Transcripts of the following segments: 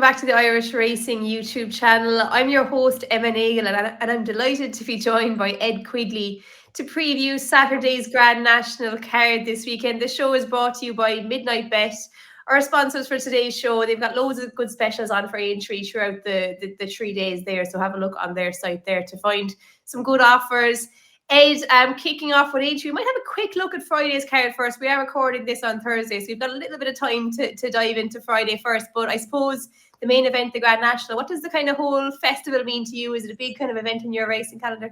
back to the Irish Racing YouTube channel. I'm your host, Emma Nagle, and I'm delighted to be joined by Ed Quigley to preview Saturday's Grand National card this weekend. The show is brought to you by Midnight Bet, our sponsors for today's show. They've got loads of good specials on for Aintree throughout the 3 days there, so have a look on their site there to find some good offers. Ed, kicking off with Aintree, we might have a quick look at Friday's card first. We are recording this on Thursday, so we've got a little bit of time to dive into Friday first. But I suppose the main event, the Grand National, what does the kind of whole festival mean to you? Is it a big kind of event in your racing calendar?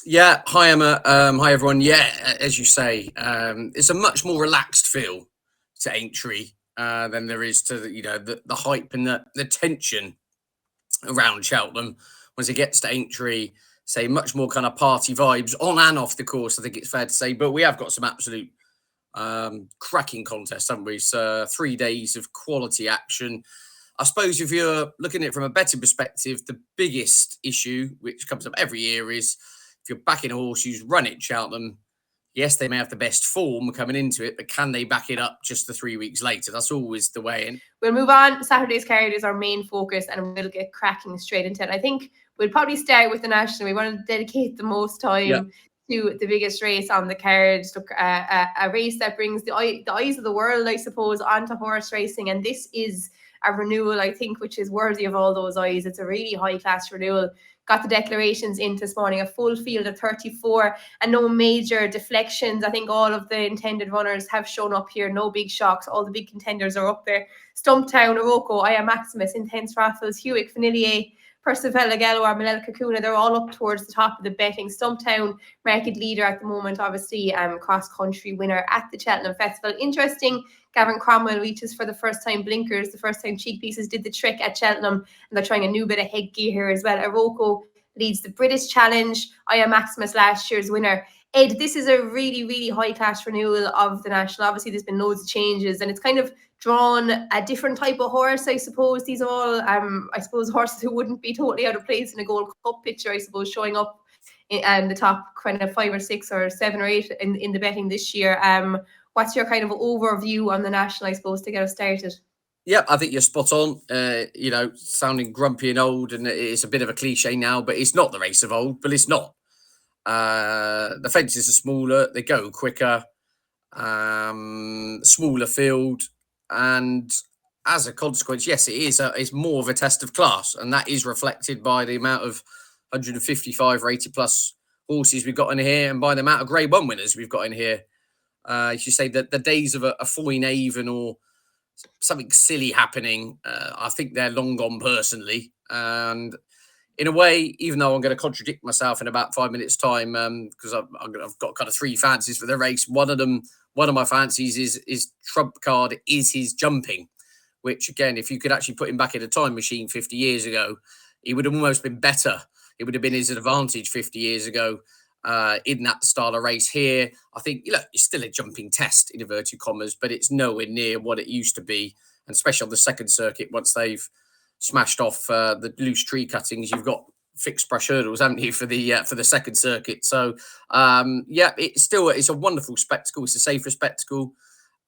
Yeah, hi Emma. Hi everyone. Yeah, as you say, it's a much more relaxed feel to Aintree than there is to the hype and the tension around Cheltenham. Once it gets to Aintree, say much more kind of party vibes on and off the course, I think it's fair to say. But we have got some absolute cracking contests, haven't we? So 3 days of quality action. I suppose if you're looking at it from a betting perspective, the biggest issue, which comes up every year, is if you're backing a horse who's run at Cheltenham, yes, they may have the best form coming into it, but can they back it up just the 3 weeks later? That's always the way in. We'll move on. Saturday's card is our main focus, and we'll get cracking straight into it. I think we'll probably start with the National. We want to dedicate the most time to the biggest race on the card. Look, a race that brings the eyes of the world, I suppose, onto horse racing, and this is a renewal, I think, which is worthy of all those eyes. It's a really high-class renewal. Got the declarations in this morning, a full field of 34 and no major deflections. I think all of the intended runners have shown up here. No big shocks. All the big contenders are up there. Stumptown, Oroco, Aya Maximus, Intense Raffles, Hewitt, Fanillier, Percival, Galloir, Milel Kakuna, they're all up towards the top of the betting. Stumptown, market leader at the moment, obviously, cross-country winner at the Cheltenham Festival. Interesting, Gavin Cromwell reaches for the first time blinkers, the first time cheek pieces did the trick at Cheltenham, and they're trying a new bit of headgear here as well. Oroco leads the British Challenge, Aya Maximus last year's winner. Ed, this is a really, really high-class renewal of the National. Obviously, there's been loads of changes, and it's kind of drawn a different type of horse, I suppose. These are all, I suppose, horses who wouldn't be totally out of place in a Gold Cup picture, I suppose, showing up in the top kind of 5 or 6 or 7 or 8 in the betting this year. What's your kind of overview on the National, I suppose, to get us started? Yeah, I think you're spot on. Sounding grumpy and old, and it's a bit of a cliche now, but it's not the race of old, but it's not. The fences are smaller, they go quicker, smaller field, and as a consequence, yes, it is. It's more of a test of class, and that is reflected by the amount of 155 rated plus horses we've got in here, and by the amount of Grade 1 winners we've got in here. You should say that the days of a Foyne-Avon or something silly happening, I think they're long gone personally. And in a way, even though I'm going to contradict myself in about 5 minutes' time, because I've got kind of 3 fancies for the race. One of my fancies is trump card is his jumping, which again, if you could actually put him back in a time machine 50 years ago, he would have almost been better. It would have been his advantage 50 years ago in that style of race. Here, I think, it's still a jumping test in inverted commas, but it's nowhere near what it used to be. And especially on the second circuit, once they've smashed off the loose tree cuttings, you've got fixed brush hurdles, haven't you, for the second circuit? So it's a wonderful spectacle. It's a safer spectacle.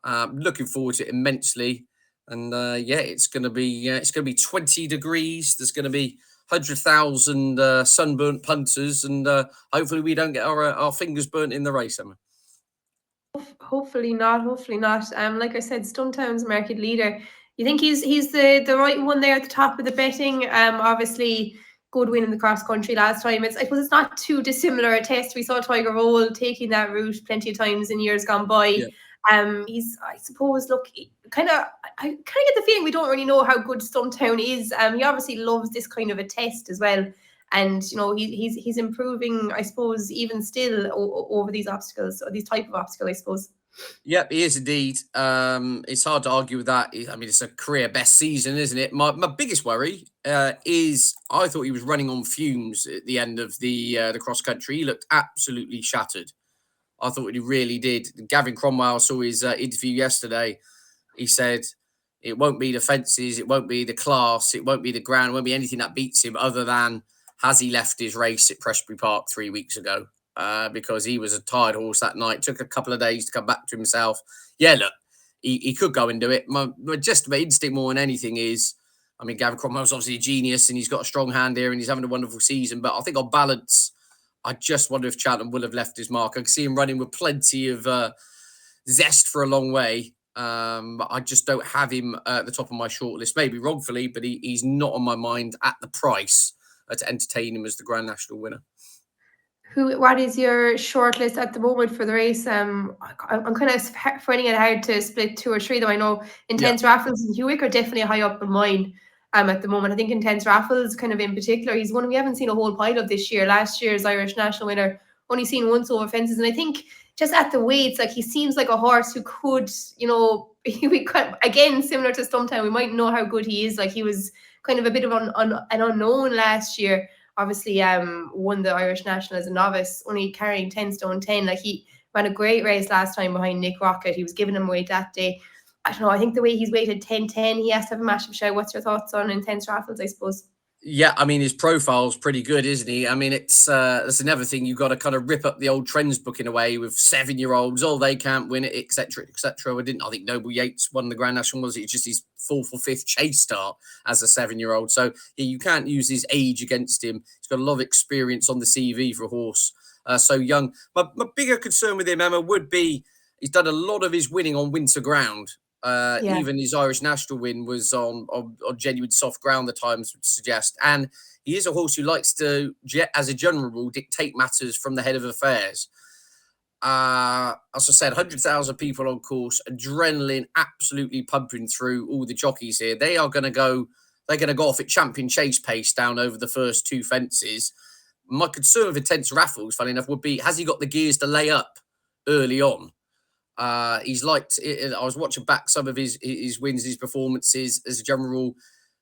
Looking forward to it immensely. And it's going to be 20 degrees. There's going to be 100,000 sunburnt punters, and hopefully we don't get our fingers burnt in the race, Emma. Hopefully not. Like I said, Stumptown's market leader. You think he's the right one there at the top of the betting? Obviously, good win in the cross country last time. I suppose it's not too dissimilar a test. We saw Tiger Roll taking that route plenty of times in years gone by. Yeah. I suppose, look, I kind of get the feeling we don't really know how good Stumptown is. He obviously loves this kind of a test as well. And, he's improving, I suppose, even still over these obstacles, or these type of obstacles, I suppose. Yep, he is indeed. It's hard to argue with that. I mean, it's a career best season, isn't it? My biggest worry is I thought he was running on fumes at the end of the cross country. He looked absolutely shattered. I thought he really did. Gavin Cromwell saw his interview yesterday. He said, it won't be the fences, it won't be the class, it won't be the ground, it won't be anything that beats him other than has he left his race at Prestbury Park 3 weeks ago? Because he was a tired horse that night. Took a couple of days to come back to himself. Yeah, look, he could go and do it. My instinct more than anything is I mean, Gavin Cromwell's obviously a genius and he's got a strong hand here and he's having a wonderful season. But I think on balance, I just wonder if Cheltenham will have left his mark. I can see him running with plenty of zest for a long way. But I just don't have him at the top of my shortlist, maybe wrongfully, but he's not on my mind at the price to entertain him as the Grand National winner. What is your shortlist at the moment for the race? I'm kind of finding it hard to split 2 or 3, though I know Intense Raffles and Hewick are definitely high up in mine at the moment. I think Intense Raffles kind of in particular, he's one we haven't seen a whole pile of this year. Last year's Irish National winner, only seen once over fences. And I think just at the weights, like he seems like a horse who could, we could, again, similar to Stumptown, we might know how good he is. Like he was kind of a bit of an unknown last year. Obviously, won the Irish National as a novice, only carrying 10 stone 10. Like he ran a great race last time behind Nick Rocket. He was giving him weight that day. I don't know. I think the way he's weighted 10-10, he has to have a massive show. What's your thoughts on Intense Raffles, I suppose? Yeah, I mean, his profile's pretty good, isn't he? I mean, that's another thing. You've got to kind of rip up the old trends book in a way with 7-year-olds. Oh, they can't win it, etc., etc. I think Noble Yates won the Grand National. Was it just his 4th or 5th chase start as a 7-year-old? So yeah, you can't use his age against him. He's got a lot of experience on the CV for a horse so young. My bigger concern with him, Emma, would be he's done a lot of his winning on winter ground. Even his Irish National win was on genuine soft ground, the times would suggest. And he is a horse who likes to, as a general rule, dictate matters from the head of affairs. As I said, 100,000 people on course, adrenaline absolutely pumping through all the jockeys here. They're going to go off at champion chase pace down over the first 2 fences. My concern with Intense Raffles, funny enough, would be, has he got the gears to lay up early on? He's liked it. I was watching back some of his wins, his performances as a general rule.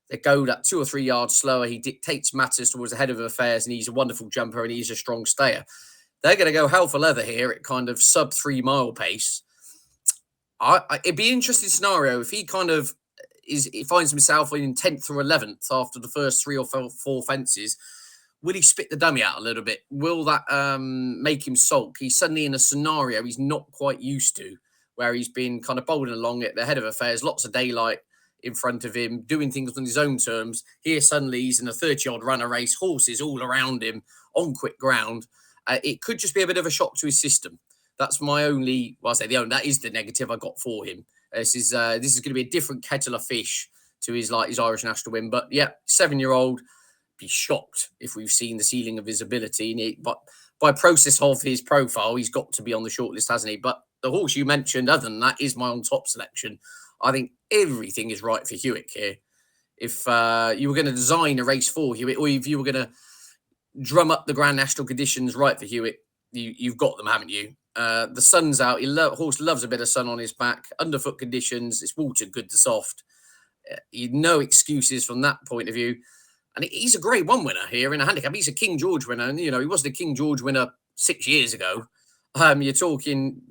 They go that 2 or 3 yards slower. He dictates matters towards the head of affairs, and he's a wonderful jumper and he's a strong stayer. They're going to go hell for leather here at kind of sub 3 mile pace. It'd be an interesting scenario if he kind of he finds himself in 10th or 11th after the first 3 or 4 fences. Will he spit the dummy out a little bit? Will that make him sulk? He's suddenly in a scenario he's not quite used to, where he's been kind of bowling along at the head of affairs, lots of daylight in front of him, doing things on his own terms. Here, suddenly, he's in a 30-odd runner race, horses all around him on quick ground. It could just be a bit of a shock to his system. That's my only, that is the negative I got for him. This is going to be a different kettle of fish to his Irish National win. But yeah, 7-year-old, be shocked if we've seen the ceiling of his ability. But by process of his profile, he's got to be on the shortlist, hasn't he? But the horse you mentioned, other than that, is my on top selection. I think everything is right for Hewick here. If you were going to design a race for Hewick, or if you were going to drum up the Grand National conditions right for Hewick, you've got them, haven't you? The sun's out. Horse loves a bit of sun on his back. Underfoot conditions. It's watered good to soft. No excuses from that point of view. And he's a Grade 1 winner here in a handicap. He's a King George winner. And, he wasn't a King George winner 6 years ago. You're talking,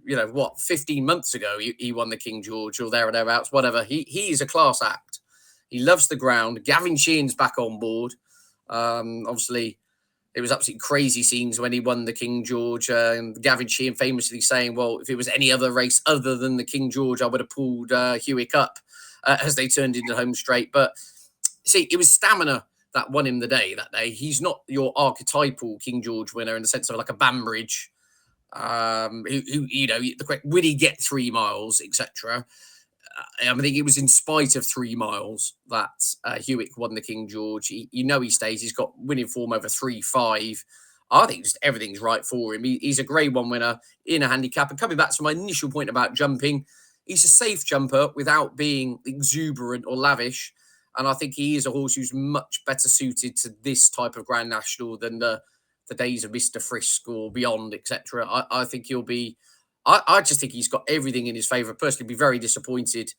15 months ago, he won the King George or there or thereabouts, whatever. He is a class act. He loves the ground. Gavin Sheehan's back on board. Obviously, it was absolutely crazy scenes when he won the King George. And Gavin Sheehan famously saying, well, if it was any other race other than the King George, I would have pulled Hewick up as they turned into home straight. But see, it was stamina that won him the day that day. He's not your archetypal King George winner in the sense of like a Banbridge, would he get 3 miles, etc. I think it was in spite of 3 miles that Hewick won the King George. He stays. He's got winning form over 3-5. I think just everything's right for him. He's a Grade 1 winner in a handicap. And coming back to my initial point about jumping, he's a safe jumper without being exuberant or lavish. And I think he is a horse who's much better suited to this type of Grand National than the days of Mr. Frisk or beyond, etc. I think he'll be. I just think he's got everything in his favour. Personally, be very disappointed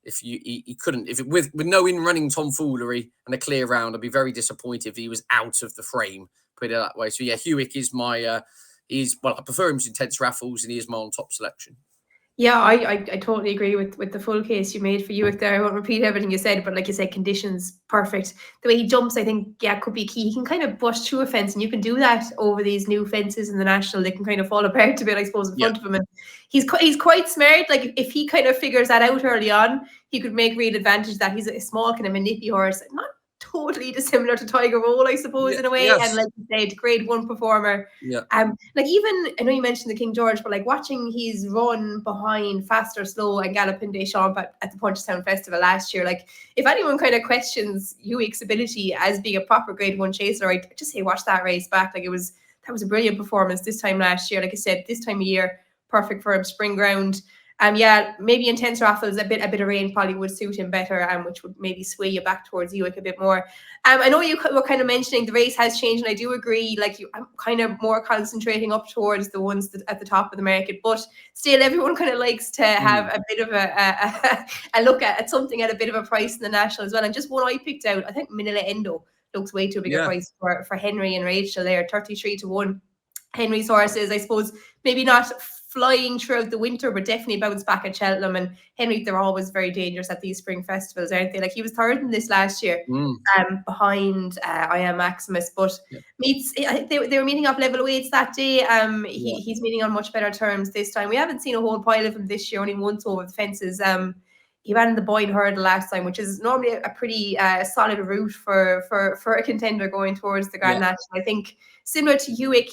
if he couldn't. If it, with no in-running tomfoolery and a clear round, I'd be very disappointed if he was out of the frame. Put it that way. So yeah, Hewick is my. I prefer him to Intense Raffles, and he is my on top selection. Yeah, I totally agree with the full case you made for Hewitt there. I won't repeat everything you said, but like you said, conditions perfect. The way he jumps, I think, yeah, could be key. He can kind of bust through a fence, and you can do that over these new fences in the national. They can kind of fall apart a bit, I suppose, in Yeah, front of him. And he's quite smart. Like if he kind of figures that out early on, he could make real advantage. That he's a small kind of manippy horse, not totally dissimilar to Tiger Roll, I suppose, yeah, in a way. And yes, like you said, grade one performer. yeah, Like even I know you mentioned the King George, but like watching his run behind Fast or Slow and Gallopin Des Champs at the Punchestown Festival last year, like if anyone kind of questions Hewitt's ability as being a proper Grade One chaser, I'd just say watch that race back. Like that was a brilliant performance this time last year. Like I said, this time of year, perfect for him, spring ground. Yeah, maybe intense raffles, a bit of rain probably would suit him better, which would maybe sway you back towards Hewitt a bit more. I know you were kind of mentioning the race has changed, and I do agree. Like I'm kind of more concentrating up towards the ones that at the top of the market, but still, everyone kind of likes to have a bit of a look at something at a bit of a price in the national as well. And just one I picked out, I think Manila Endo looks way too big a yeah. price for Henry and Rachel there, 33-1. Henry's horses, I suppose, maybe not flying throughout the winter, but definitely bounce back at Cheltenham. And Henry, they're always very dangerous at these spring festivals, aren't they? Like he was third in this last year, behind I Am Maximus, but Yeah. meets. I think they were meeting up level weights that day. He's meeting on much better terms this time. We haven't seen a whole pile of him this year, only once over the fences. He ran in the Boyne Hurdle last time, which is normally a pretty solid route for a contender going towards the Grand National. I think similar to Hewitt,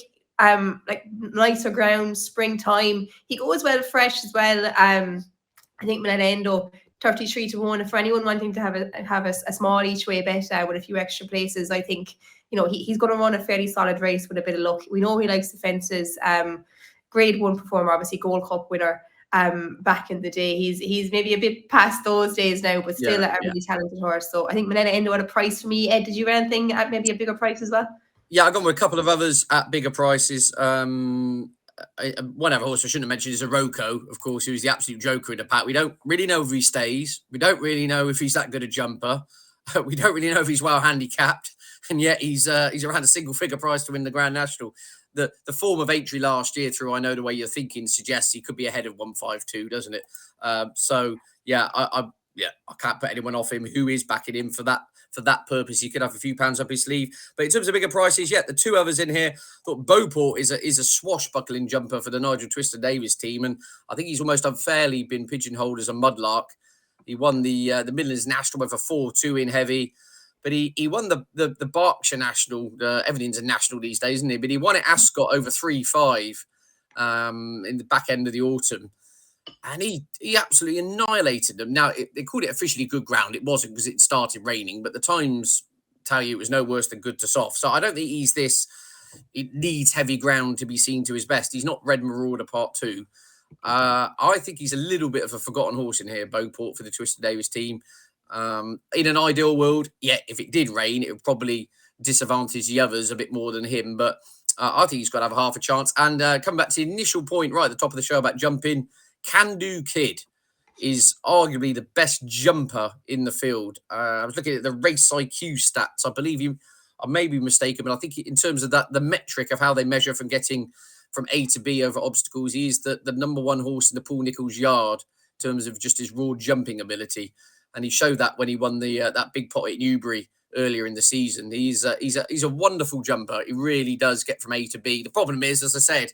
like nicer ground, springtime. He goes well fresh as well. I think Milanendo 33-1. For anyone wanting to have a small each way bet with a few extra places, I think he's going to run a fairly solid race with a bit of luck. We know he likes the fences. Grade one performer, obviously Gold Cup winner. Back in the day, he's maybe a bit past those days now, but still a really talented horse. So I think Milanendo at a price for me. Ed, did you have anything at maybe a bigger price as well? Yeah, I got with a couple of others at bigger prices. One other horse I shouldn't have mentioned is Iroko, of course, who's the absolute joker in the pack. We don't really know if he stays. We don't really know if he's that good a jumper. We don't really know if he's well handicapped, and yet he's around a single figure price to win the Grand National. The form of Aintree last year, through I know the way you're thinking, suggests he could be ahead of 152, doesn't it? So yeah, I can't put anyone off him who is backing him for that purpose. He could have a few pounds up his sleeve. But in terms of bigger prices, the two others in here, I thought Beauport is a swashbuckling jumper for the Nigel Twiston-Davies team, and I think he's almost unfairly been pigeonholed as a mudlark. He won the Midlands National with a 4-2 in heavy, but he won the Berkshire National. Everything's a national these days, isn't he? But he won at Ascot over 3-5 in the back end of the autumn. And he absolutely annihilated them. Now, they called it officially good ground. It wasn't because it started raining, but the Times tell you it was no worse than good to soft. So I don't think it needs heavy ground to be seen to his best. He's not Red Marauder Part 2. I think he's a little bit of a forgotten horse in here, Beauport, for the Twiston-Davies team. In an ideal world, if it did rain, it would probably disadvantage the others a bit more than him. But I think he's got to have half a chance. And come back to the initial point right at the top of the show about jumping, Can Do Kid is arguably the best jumper in the field. I was looking at the race IQ stats. I believe I may be mistaken, but I think in terms of the metric of how they measure from getting from A to B over obstacles, he is the number one horse in the Paul Nicholls yard in terms of just his raw jumping ability. And he showed that when he won that big pot at Newbury earlier in the season. He's a wonderful jumper. He really does get from A to B. The problem is, as I said,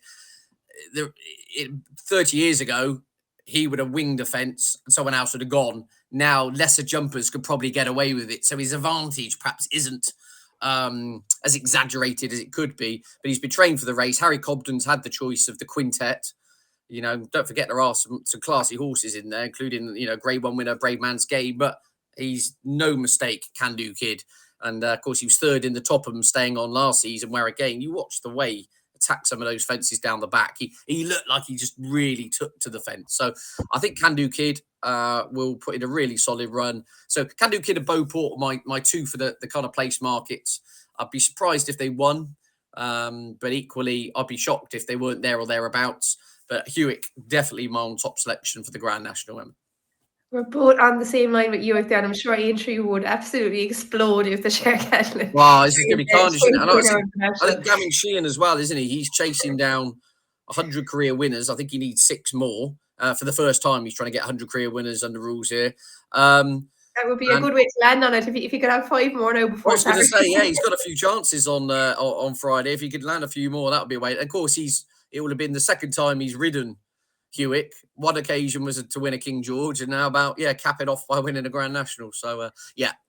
30 years ago, he would have winged a fence and someone else would have gone. Now, lesser jumpers could probably get away with it. So his advantage perhaps isn't as exaggerated as it could be, but he's been trained for the race. Harry Cobden's had the choice of the quintet. Don't forget there are some classy horses in there, including, Grade 1 winner, Brave Man's Game, but he's no mistake, Can Do Kid. And of course, he was third in the Topham staying on last season, where again, you watch the way he attacked some of those fences down the back. He looked like he just really took to the fence. So I think Can Do Kid will put in a really solid run. So Can Do Kid and Beauport are my two for the kind of place markets. I'd be surprised if they won, but equally, I'd be shocked if they weren't there or thereabouts. But Hewitt, definitely my own top selection for the Grand National. We're both on the same line with you out there, and I'm sure Aintree would absolutely explode if the share cattle. Wow, this is going to be carnage, isn't it? I think Gavin Sheehan as well, isn't he? He's chasing down 100 career winners. I think he needs 6 more. For the first time, he's trying to get 100 career winners under rules here. That would be a good way to land on it if you could have 5 more now before I was going to Saturday. say, yeah, he's got a few chances on Friday. If he could land a few more, that would be a way. And of course, it would have been the second time he's ridden Hewitt. One occasion was to win a King George, and now cap it off by winning a Grand National. So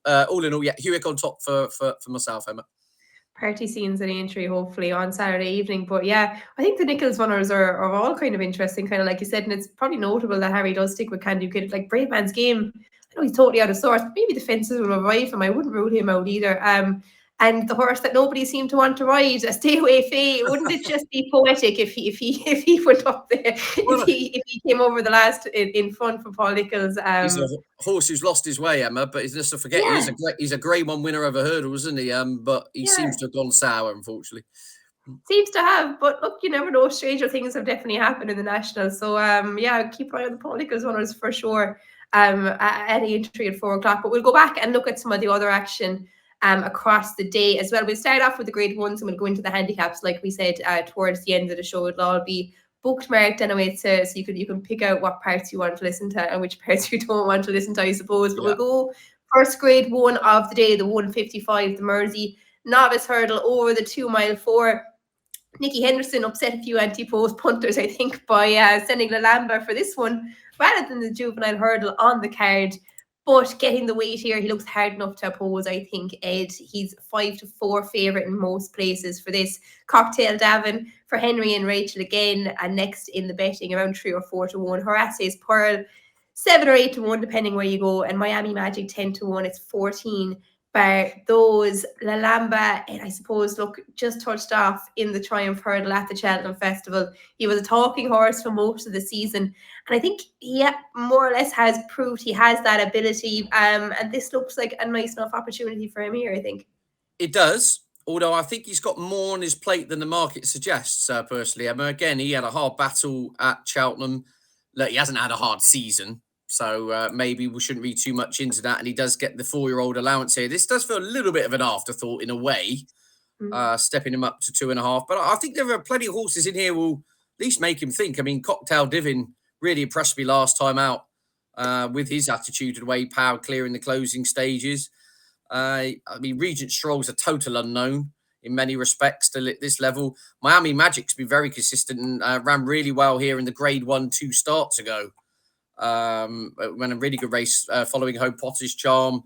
all in all, Hewitt on top for myself, Emma. Party scenes in Aintree, hopefully on Saturday evening. But yeah, I think the Nichols runners are all kind of interesting, kind of like you said, and it's probably notable that Harry does stick with Can Do Kid. Like Brave Man's Game, I know he's totally out of sorts, but maybe the fences will revive him. I wouldn't rule him out either. And the horse that nobody seemed to want to ride, a Stay Away Faye. Wouldn't it just be poetic if he went up there, if he came over the last in front for Paul Nichols? He's a horse who's lost his way, Emma, but just to forget, he's a Grade 1 winner over Hurdle, isn't he? But he seems to have gone sour, unfortunately. Seems to have, but look, you never know. Stranger things have definitely happened in the National. So keep an eye on the Paul Nichols runners for sure. At Aintree at 4 o'clock. But we'll go back and look at some of the other action across the day as well. We'll start off with the Grade 1s and we'll go into the handicaps, like we said, towards the end of the show. It'll all be bookmarked anyway, so you can pick out what parts you want to listen to and which parts you don't want to listen to, I suppose. But we'll go first Grade 1 of the day, the 155, the Mersey Novice Hurdle over the 2 mile 4. Nicky Henderson upset a few anti-post punters, I think, by sending Lalamba for this one rather than the juvenile hurdle on the card. But getting the weight here, he looks hard enough to oppose, I think, Ed. He's 5-4 favourite in most places for this. Cocktail Davin for Henry and Rachel again. And next in the betting, around 3 or 4 to 1. Horace's Pearl, 7 or 8 to 1, depending where you go. And Miami Magic, 10 to 1. It's 14 bar those. Lalamba, and I suppose, look, just touched off in the Triumph Hurdle at the Cheltenham Festival. He was a talking horse for most of the season, and I think he more or less has proved he has that ability, and this looks like a nice enough opportunity for him here, I think. It does, although I think he's got more on his plate than the market suggests, personally. I mean, again, he had a hard battle at Cheltenham. Look, he hasn't had a hard season, so maybe we shouldn't read too much into that. And he does get the 4-year-old allowance here. This does feel a little bit of an afterthought in a way, stepping him up to 2.5. But I think there are plenty of horses in here who will at least make him think. I mean, Cocktail Divin really impressed me last time out with his attitude and the way he powered clear in the closing stages. I mean, Regent Stroll's a total unknown in many respects still at this level. Miami Magic's been very consistent and ran really well here in the Grade 1 2 starts ago. Ran a really good race following Hope Potter's charm.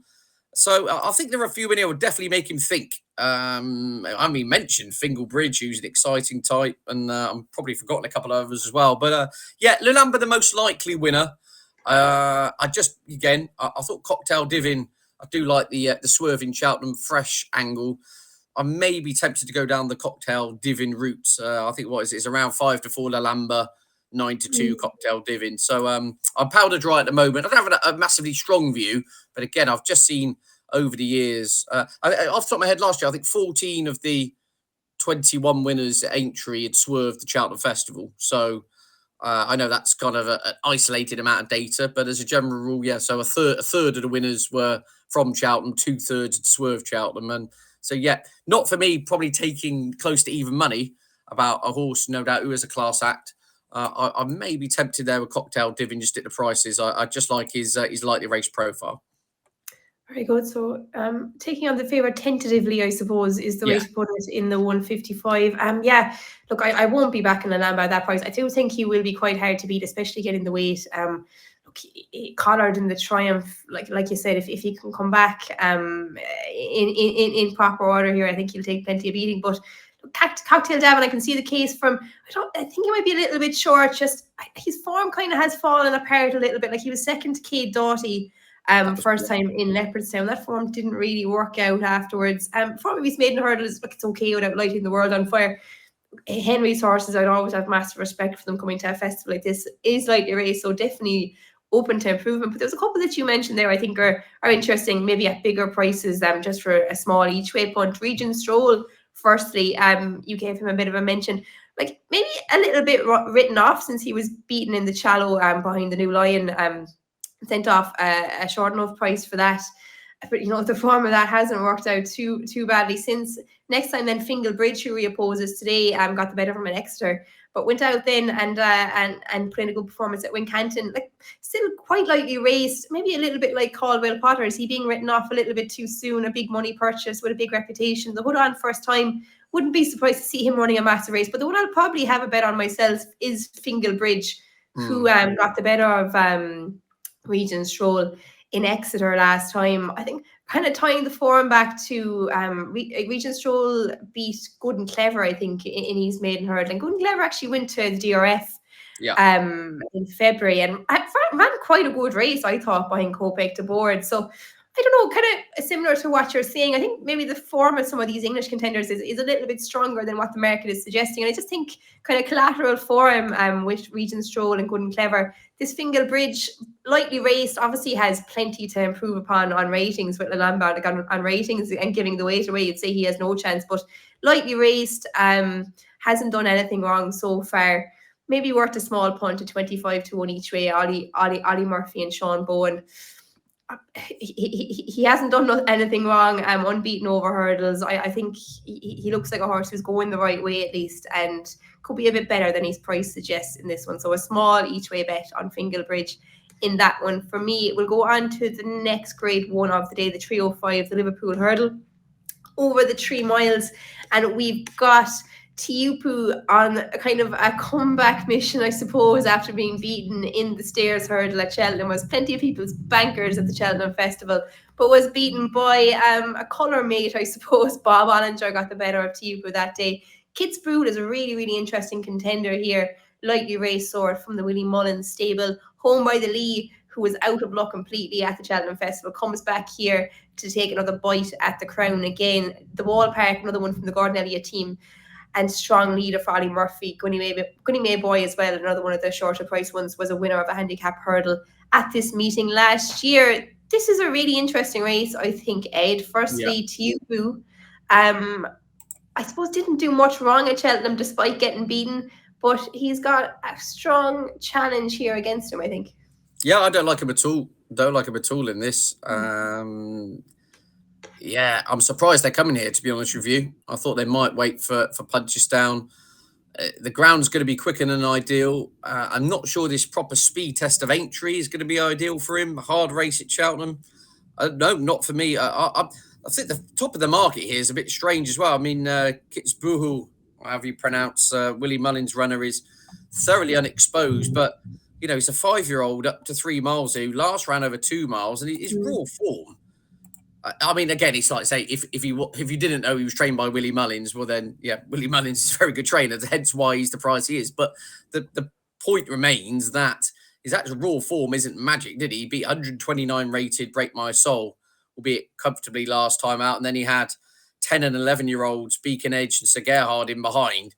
So I think there are a few in here who will definitely make him think. I mean, mentioned Fingal Bridge, who's an exciting type, and I'm probably forgotten a couple of others as well. But Lalamba, the most likely winner. I thought Cocktail Divin, I do like the swerving Cheltenham fresh angle. I may be tempted to go down the Cocktail Divin route. I think it's around 5-4 Lalamba, 9-2 Cocktail Divin. So I'm powder dry at the moment. I don't have a massively strong view, but again, I've just seen over the years, off the top of my head last year, I think 14 of the 21 winners at Aintree had swerved the Cheltenham Festival. So I know that's kind of an isolated amount of data, but as a general rule, so a third of the winners were from Cheltenham, 2/3 had swerved Cheltenham. And so, not for me, probably taking close to even money about a horse, no doubt, who is a class act. I may be tempted there with Cocktail Divin just at the prices. I just like his lightly race profile. Very good. So taking on the favourite tentatively, I suppose, is the way to put it in the 155. Look, I won't be backing Lalamba at that price. I do think he will be quite hard to beat, especially getting the weight. Look, collared in the Triumph, like you said, if he can come back in proper order here, I think he'll take plenty of beating. But Cocktail Davin, I can see the case from. I think he might be a little bit short. Just his form kind of has fallen apart a little bit. Like he was second to Cade Doughty first time in Leopardstown. That form didn't really work out afterwards. Probably his maiden hurdle is it's okay without lighting the world on fire. Henry's horses, I'd always have massive respect for them coming to a festival like this. Is lightly raced, so definitely open to improvement. But there's a couple that you mentioned there I think are interesting, maybe at bigger prices, just for a small each way punt. Regent Stroll, firstly, you gave him a bit of a mention, like maybe a little bit written off since he was beaten in the Shallow behind the New Lion, sent off a short enough price for that. But the form of that hasn't worked out too badly since. Next time then Fingal Bridge, who he opposes today, got the better from an Exeter but went out then and put in a good performance at Wincanton. Like, still quite lightly raced, maybe a little bit like Caldwell Potter. Is he being written off a little bit too soon? A big money purchase with a big reputation. The hood on first time. Wouldn't be surprised to see him running a massive race. But the one I'll probably have a bet on myself is Fingal Bridge, who got the better of Regent Stroll in Exeter last time. I think kind of tying the form back to Regent Stroll beat Good and Clever, I think, in his maiden hurdle. And Good and Clever actually went to the DRF in February and ran quite a good race, I thought, behind Kopek to board. So I don't know, kind of similar to what you're saying. I think maybe the form of some of these English contenders is a little bit stronger than what the market is suggesting. And I just think kind of collateral for him with Regent Stroll and Good and Clever. This Fingal Bridge, lightly raced, obviously has plenty to improve upon on ratings with Lombard. Like on ratings and giving the weight away, you'd say he has no chance. But lightly raced, hasn't done anything wrong so far. Maybe worth a small punt to 25-1 each way. Ollie Murphy and Sean Bowen. He hasn't done anything wrong. Unbeaten over hurdles. I think he looks like a horse who's going the right way at least, and could be a bit better than his price suggests in this one. So a small each way bet on Fingal Bridge in that one. For me, we'll go on to the next grade one of the day, the 305, the Liverpool Hurdle, over the 3 miles, and we've got Tiupu on a kind of a comeback mission, I suppose, after being beaten in the Stairs Hurdle at Cheltenham. Was plenty of people's bankers at the Cheltenham Festival, but was beaten by a colour mate, I suppose. Bob Ollinger got the better of Tiupu that day. Kit's Brood is a really, really interesting contender here. Lightly race sword from the Willie Mullins stable. Home by the Lee, who was out of luck completely at the Cheltenham Festival, comes back here to take another bite at the crown again. The Wallpark, another one from the Gordon Elliott team. And strong leader for Ollie Murphy. Gunny May Boy as well, another one of the shorter price ones, was a winner of a handicap hurdle at this meeting last year. This is a really interesting race, I think, Ed. Firstly, Tiupu, I suppose didn't do much wrong at Cheltenham despite getting beaten, but he's got a strong challenge here against him, I think. Yeah, I don't like him at all. Don't like him at all in this. Yeah, I'm surprised they're coming here, to be honest with you. I thought they might wait for Punchestown. The ground's going to be quicker than ideal. I'm not sure this proper speed test of Aintree is going to be ideal for him. A hard race at Cheltenham. No, not for me. I think the top of the market here is a bit strange as well. I mean, Kitzbühel, however you pronounce, Willie Mullins' runner, is thoroughly unexposed. But, you know, he's a 5-year-old up to 3 miles who last ran over 2 miles, and his raw form. I mean, again, it's like, say, if you didn't know he was trained by Willie Mullins, well then, yeah, Willie Mullins is a very good trainer, hence why he's the price he is. But the point remains that his actual raw form isn't magic, did he? He beat 129 rated Break My Soul, albeit comfortably last time out, and then he had 10 and 11-year-olds, Beacon Edge and Sir Gerhard in behind.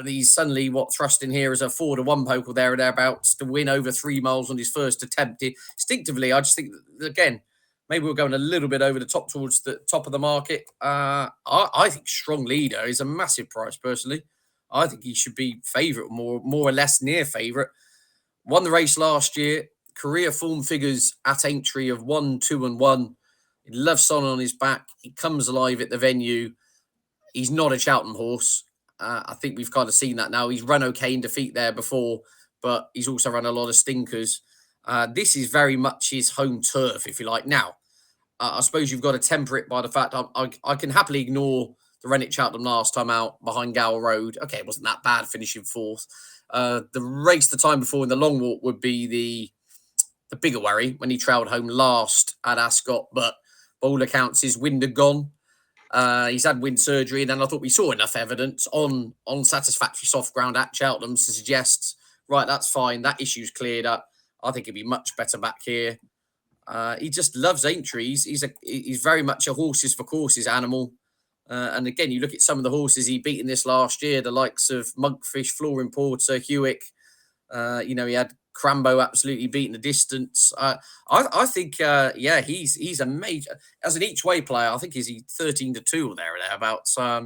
He's suddenly thrust in here as a 4-1 poker there or thereabouts to win over 3 miles on his first attempt. Instinctively, I just think, again, maybe we're going a little bit over the top towards the top of the market. I think Strong Leader is a massive price, personally. I think he should be favourite, more or less near favourite. Won the race last year. Career form figures at Aintree of 1, 2 and 1. He loves Son on his back. He comes alive at the venue. He's not a Cheltenham horse. I think we've kind of seen that now. He's run okay in defeat there before, but he's also run a lot of stinkers. This is very much his home turf, if you like. Now, I suppose you've got to temper it by the fact I can happily ignore the run at Cheltenham last time out behind Gower Road. Okay, it wasn't that bad finishing 4th. The race the time before in the long walk would be the bigger worry when he trailed home last at Ascot, but by all accounts his wind had gone. He's had wind surgery, and then I thought we saw enough evidence on satisfactory soft ground at Cheltenham to suggest, right, that's fine, that issue's cleared up. I think he'd be much better back here. He just loves Aintree. He's very much a horses for courses animal. And again, you look at some of the horses he beat in this last year, the likes of Monkfish, Florin Porter, Hewick. He had Crambo absolutely beating the distance. I think, he's a major, as an each way player, I think he's 13-2 or there or thereabouts. I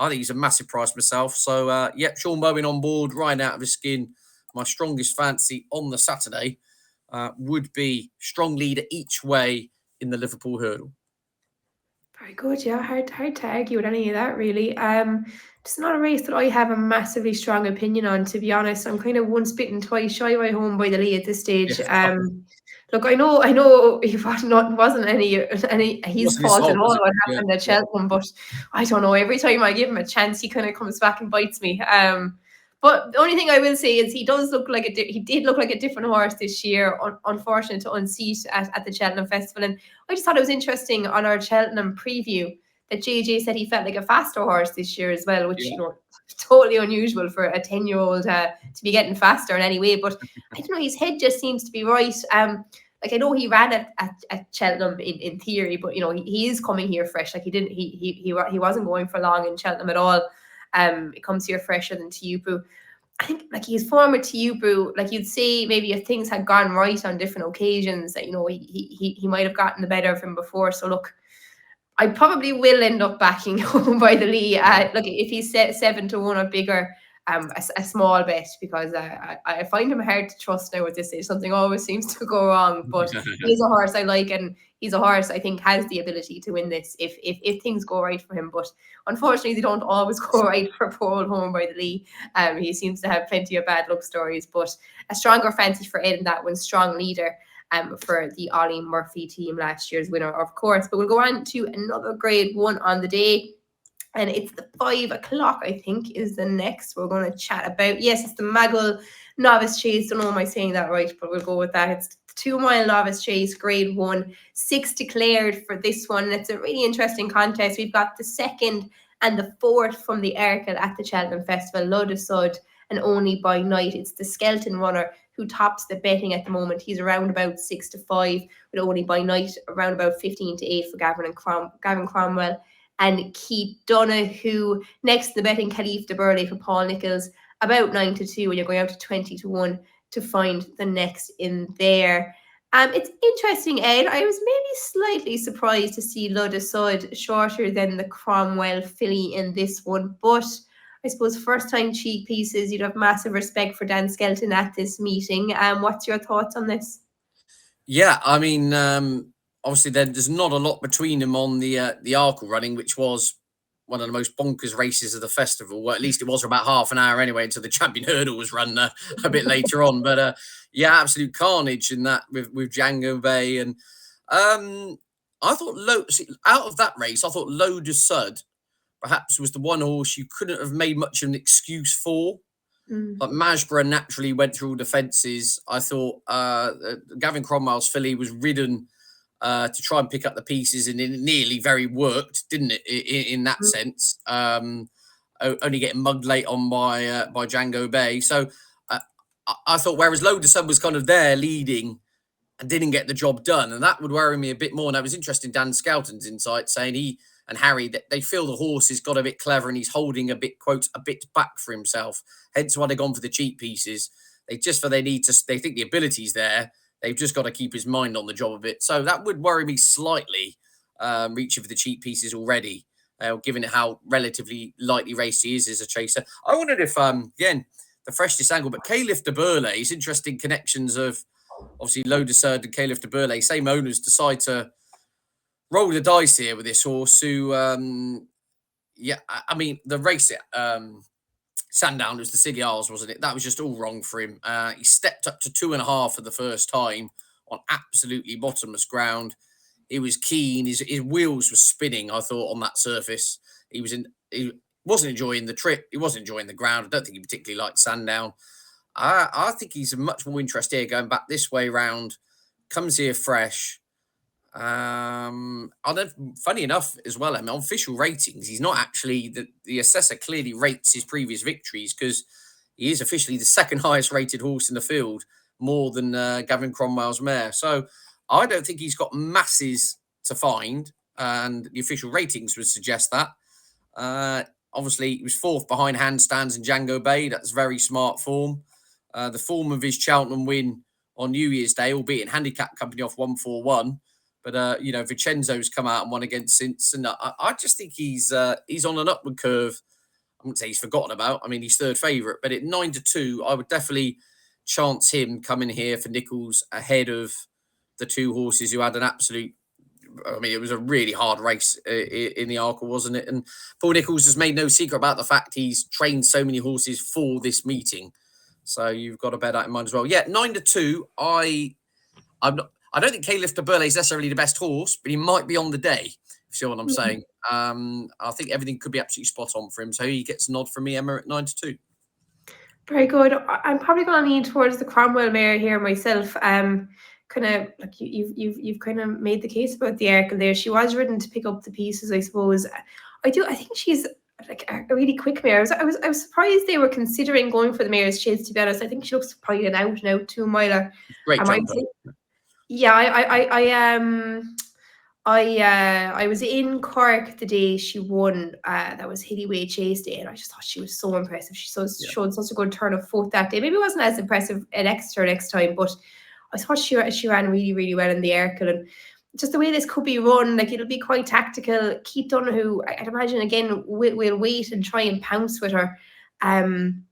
think he's a massive price myself. So, Sean Bowen on board, right out of his skin. My strongest fancy on the Saturday would be Strong Leader each way in the Liverpool Hurdle. Very good, yeah. Hard to argue with any of that, really. It's not a race that I have a massively strong opinion on, to be honest. I'm kind of once bitten, twice shy by home by the Lee at this stage. Yeah. Look, I know it wasn't any his Wasn't his fault at fault, was all it? what Yeah, happened at yeah. Cheltenham, but I don't know. Every time I give him a chance, he kind of comes back and bites me. But the only thing I will say is he does look like he did look like a different horse this year. Unfortunate to unseat at the Cheltenham Festival, and I just thought it was interesting on our Cheltenham preview that JJ said he felt like a faster horse this year as well, which Yeah. totally unusual for a 10-year-old to be getting faster in any way. But I don't know, his head just seems to be right. Like I know he ran at Cheltenham in theory, but he is coming here fresh. Like he wasn't going for long in Cheltenham at all. It comes here fresher than Tiupu. I think like his form with Tiupu, like you'd say maybe if things had gone right on different occasions, that he might have gotten the better of him before. So look, I probably will end up backing home by the Lee. Look, if he's set 7-1 or bigger, a small bet, because I find him hard to trust now at this stage. Something always seems to go wrong, but he's a horse I like, and he's a horse I think has the ability to win this if things go right for him. But unfortunately, they don't always go right for poor old home by the Lee. He seems to have plenty of bad luck stories, but a stronger fancy for Ed in that one, strong leader. For the Ollie Murphy team, last year's winner, of course. But we'll go on to another grade 1 on the day. And it's the 5 o'clock, I think, is the next we're going to chat about. Yes, it's the Maghull Novice Chase. Don't know am I saying that right, but we'll go with that. It's the 2-mile Novice Chase, grade 1. 6 declared for this one. And it's a really interesting contest. We've got the 2nd and the 4th from the Arkle at the Cheltenham Festival, Lud Sud and Only by Night. It's the Skeleton runner who tops the betting at the moment. He's around about 6-5, with Only by Night around about 15-8 for Gavin Cromwell and Keith Donoghue. Next to the betting, Khalif de Burley for Paul Nichols, about 9-2, and you're going out to 20-1 to find the next in there. It's interesting, Ed. I was maybe slightly surprised to see Lud Sud shorter than the Cromwell filly in this one, but I suppose first time cheek pieces, you'd have massive respect for Dan Skelton at this meeting. What's your thoughts on this? Yeah, I mean, obviously there's not a lot between them on the Arkle running, which was one of the most bonkers races of the festival. Well, at least it was for about half an hour anyway, until the Champion Hurdle was run a bit later on. But yeah, absolute carnage in that with Django Bay. And I thought out of that race, I thought Load of Sud perhaps was the one horse you couldn't have made much of an excuse for. Like Majborough naturally went through all the fences. I thought Gavin Cromwell's filly was ridden to try and pick up the pieces, and it nearly very worked, didn't it? In that sense, only getting mugged late on by Django Bay. So I thought, whereas Load of Sun was kind of there leading and didn't get the job done, and that would worry me a bit more. And that was interesting. Dan Skelton's insight saying he and Harry, that they feel the horse has got a bit clever and he's holding a bit, quote, a bit back for himself. Hence why they've gone for the cheap pieces. They think the ability's there. They've just got to keep his mind on the job a bit. So that would worry me slightly, reaching for the cheap pieces already, given how relatively lightly raced he is as a chaser. I wondered if, again, the freshness angle, but Khalif de Burley, is interesting connections of obviously Load of Sud and Khalif de Burley, same owners, decide to roll the dice here with this horse who, I mean, the race at Sandown was the Cigars, wasn't it? That was just all wrong for him. He stepped up to 2.5 for the first time on absolutely bottomless ground. He was keen. His wheels were spinning, I thought, on that surface. He wasn't enjoying the trip. He wasn't enjoying the ground. I don't think he particularly liked Sandown. I think he's a much more interest here going back this way round. Comes here fresh. Funny enough as well, I mean, on official ratings, he's not actually the assessor clearly rates his previous victories because he is officially the second highest rated horse in the field, more than Gavin Cromwell's mare. So I don't think he's got masses to find, and the official ratings would suggest that. Obviously, he was 4th behind Handstands and Django Bay. That's very smart form. The form of his Cheltenham win on New Year's Day, albeit in handicap company off 141. But Vincenzo's come out and won against since, and I just think he's on an upward curve. I wouldn't say he's forgotten about. I mean, he's third favourite, but at 9-2, I would definitely chance him coming here for Nichols ahead of the two horses who had an absolute I mean, it was a really hard race in the Arkle, wasn't it? And Paul Nicholls has made no secret about the fact he's trained so many horses for this meeting. So you've got to bear that in mind as well. Yeah, 9-2. I don't think Caliph de Burley is necessarily the best horse, but he might be on the day. If you see what I'm saying. I think everything could be absolutely spot on for him. So he gets a nod from me, Emma, at 9-2. Very good. I'm probably going to lean towards the Cromwell mare here myself. Kind of like you've kind of made the case about the Arkle there. She was ridden to pick up the pieces, I suppose. I think she's like a really quick mare. I was surprised they were considering going for the mare's chase. To be honest, I think she looks probably an out and out 2 miler. Great jumper. Yeah, I was in Cork the day she won. That was Hittyway Chase Day, and I just thought she was so impressive. She showed such a good turn of foot that day. Maybe it wasn't as impressive at Exeter next time, but I thought she ran really, really well in the Arkle. And just the way this could be run, like it'll be quite tactical. Keith Donoghue, I'd imagine again, will wait and try and pounce with her. And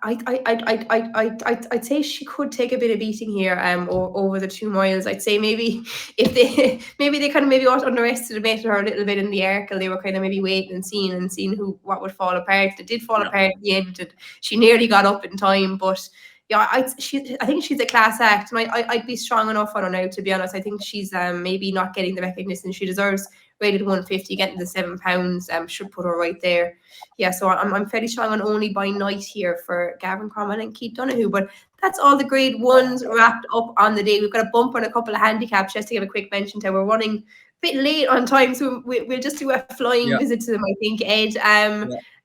I'd say she could take a bit of beating here over the 2 miles. I'd say maybe if they kind of underestimated her a little bit in the Arkle. They were kind of maybe waiting and seeing what would fall apart. It did fall apart at the end, and she nearly got up in time. But yeah, I think she's a class act, and I'd be strong enough on her now, to be honest. I think she's maybe not getting the recognition she deserves. Rated 150, getting the £7 should put her right there. Yeah, so I'm fairly strong on Only by Night here for Gavin Cromwell and Keith Donoghue. But that's all the grade ones wrapped up on the day. We've got a bumper and a couple of handicaps just to give a quick mention to. We're running a bit late on time, so we'll just do a flying visit to them, I think, Ed.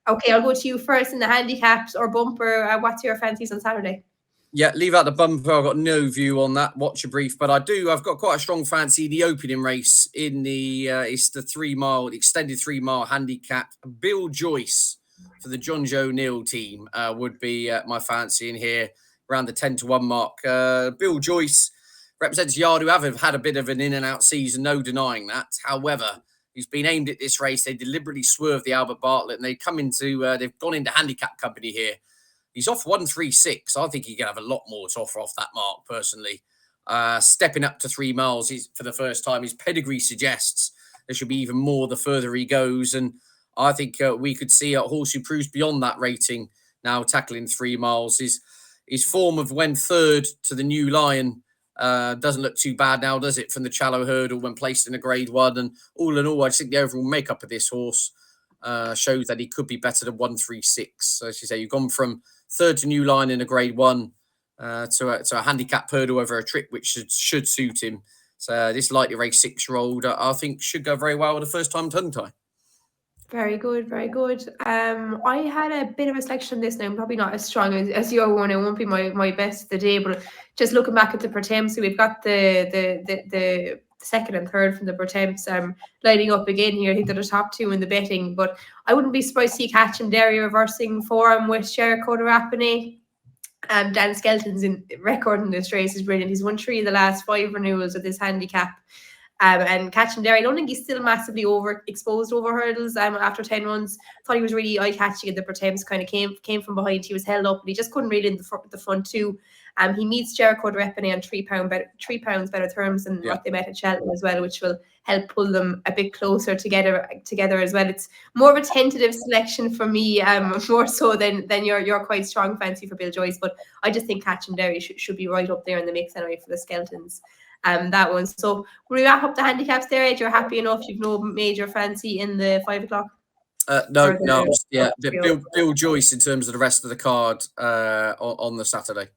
Okay, I'll go to you first in the handicaps or bumper. What's your fancies on Saturday? Yeah, leave out the bumper. I've got no view on that. Watch a brief, but I've got quite a strong fancy. The opening race in the it's the 3 mile, extended 3 mile handicap. Bill Joyce for the John Joe Neal team would be my fancy in here around the 10-1 mark. Bill Joyce represents yard who have had a bit of an in and out season, no denying that. However, he's been aimed at this race. They deliberately swerved the Albert Bartlett, and they've gone into handicap company here. He's off 136. I think he can have a lot more to offer off that mark, personally. Stepping up to 3 miles for the first time. His pedigree suggests there should be even more the further he goes. And I think we could see a horse who proves beyond that rating now tackling 3 miles. His form of when third to the New Lion doesn't look too bad now, does it? From the Shallow Hurdle when placed in a grade 1. And all in all, I just think the overall makeup of this horse shows that he could be better than 136. So as you say, you've gone from third to New Line in a grade 1 to a handicap hurdle over a trip, which should suit him. So this lightly raced 6-year-old, I think, should go very well with the first time tongue tie. Very good, very good. I had a bit of a selection on this now. I'm probably not as strong as your one. It won't be my best of the day, but just looking back at the Pertemps, so we've got the second and third from the Pertemps lining up again here. I think they're the top 2 in the betting, but I wouldn't be surprised to see Catcham Derry reversing form with Jericho de Rapine. Dan Skelton's record in this race is brilliant. He's won 3 of the last 5 renewals of this handicap. And Catcham Derry, I don't think he's still massively overexposed over hurdles after 10 runs. Thought he was really eye-catching, and the Pertemps kind of came from behind. He was held up, and he just couldn't reel in the front 2. He meets Jericho de Rapine on £3 better terms than what they met at Cheltenham as well, which will help pull them a bit closer together as well. It's more of a tentative selection for me, more so than your quite strong fancy for Bill Joyce. But I just think Catcham Derry should be right up there in the mix anyway for the Skeltons. That one. So will we wrap up the handicaps there, Ed? You're happy enough? You've no major fancy in the 5 o'clock? No. Bill Joyce in terms of the rest of the card on the Saturday.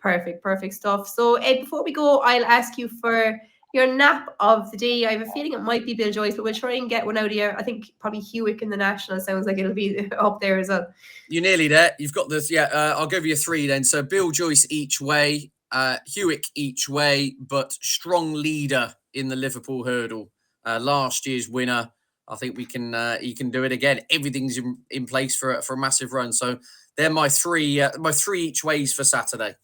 Perfect stuff. So Ed, before we go, I'll ask you for your nap of the day. I have a feeling it might be Bill Joyce, but we'll try and get one out of here. I think probably Hewick in the National sounds like it'll be up there as well. You're nearly there. You've got this. Yeah, I'll give you 3 then. So Bill Joyce each way, Hewick each way, but strong leader in the Liverpool Hurdle. Last year's winner. I think he can do it again. Everything's in place for a massive run. So they're my 3 each ways for Saturday.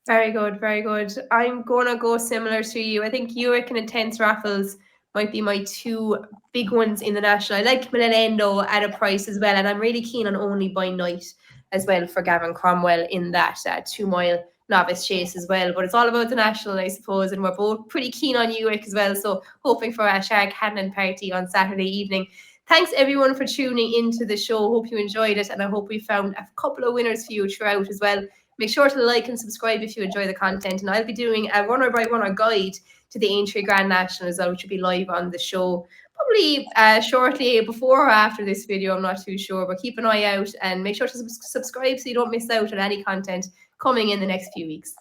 Very good, very good. I'm gonna go similar to you. I think Hewick and Intense Raffles might be my 2 big ones in the National. I like Millenendo at a price as well, and I'm really keen on Only by Night as well for Gavin Cromwell in that 2 mile novice chase as well. But it's all about the national, I suppose, and we're both pretty keen on UIC as well. So hoping for a Shark Cannon party on Saturday evening. Thanks everyone for tuning into the show. Hope you enjoyed it, and I hope we found a couple of winners for you throughout as well. Make sure to like and subscribe if you enjoy the content, and I'll be doing a runner by runner guide to the Aintree Grand National as well, which will be live on the show probably shortly before or after this video. I'm not too sure, but keep an eye out and make sure to subscribe so you don't miss out on any content coming in the next few weeks.